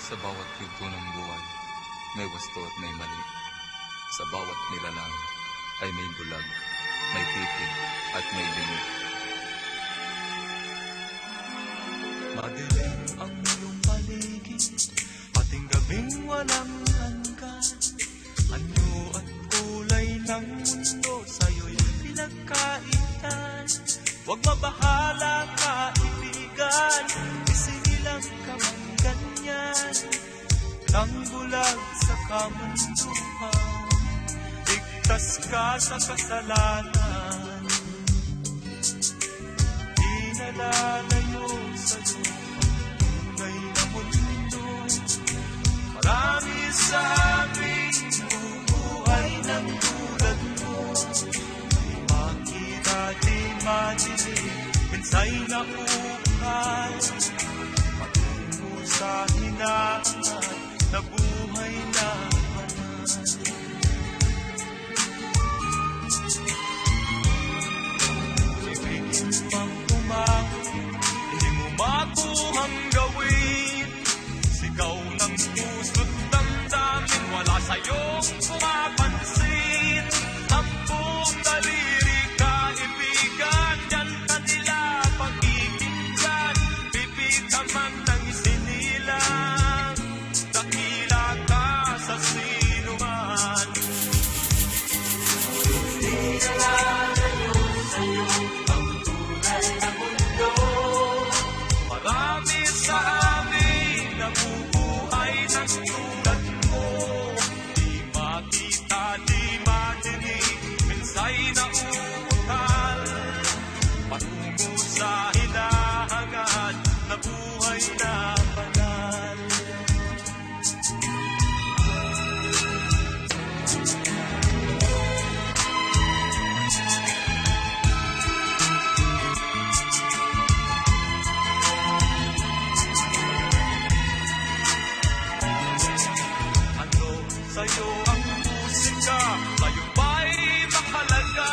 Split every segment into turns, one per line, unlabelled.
Sa bawat yugto ng buhay, may wasto at may mali. Sa bawat nilalang ay may bulag, may titig at may limit.
Madilim ang iyong paligid, pating gabing walang hanggan. Anyo at kulay ng mundo sa'yo'y pinagkaitan. Huwag mabahala, kaibigan, isinilang ka man ganyan. Nang bulag sa kamunduhan, ligtas ka sa kasalanan. Di nalalayo sa'yo ang tunay na mundo. Marami sa amin bubuhay ng tulad mo. Di makita, di madinig, minsay na ukay. Patungo sa hinahangat na buhay na banal. Ibigin pang umakit, hindi mo makuhang gawin. Sigaw ng puso't damdamin, wala sa'yong pumapansin. Tampong daliri kaibigan, yan kanila pag-ibigyan. Bibig ka man ng isinilang, dakila ka sa sinuman. Di nalalayo sa'yo ang tunay na mundo. Marami sa amin nabubuhay ng tulad mo. Di makita, di madinig, minsay na utal. Patungo sa hinahangad na buhay na banal. Ano sa'yo ang musika? Sa'yo ba'y mahalaga?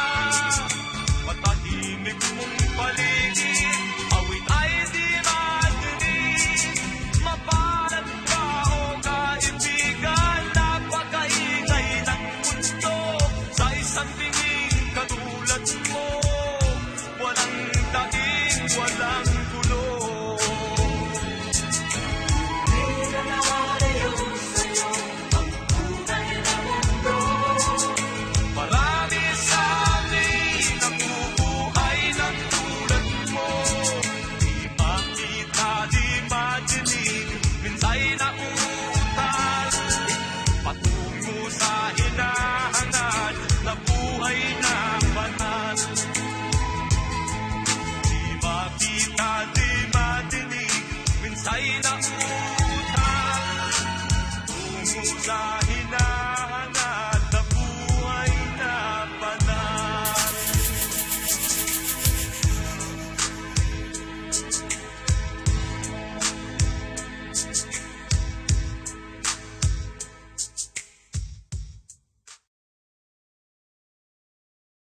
Matahimik mong paligid, awit ay di madinig. Mapalad ka o kaibigan, napakaingay ng mundo. Sa isang tingin katulad mo, walang daing, walang gulo. Marami sa amin nabubuhay ng tulad mo. Di makita, di madinig, minsay na utal. Patungo sa hinahangad na buhay na banal. Di makita, di madinig, minsay na utal. Tungo sa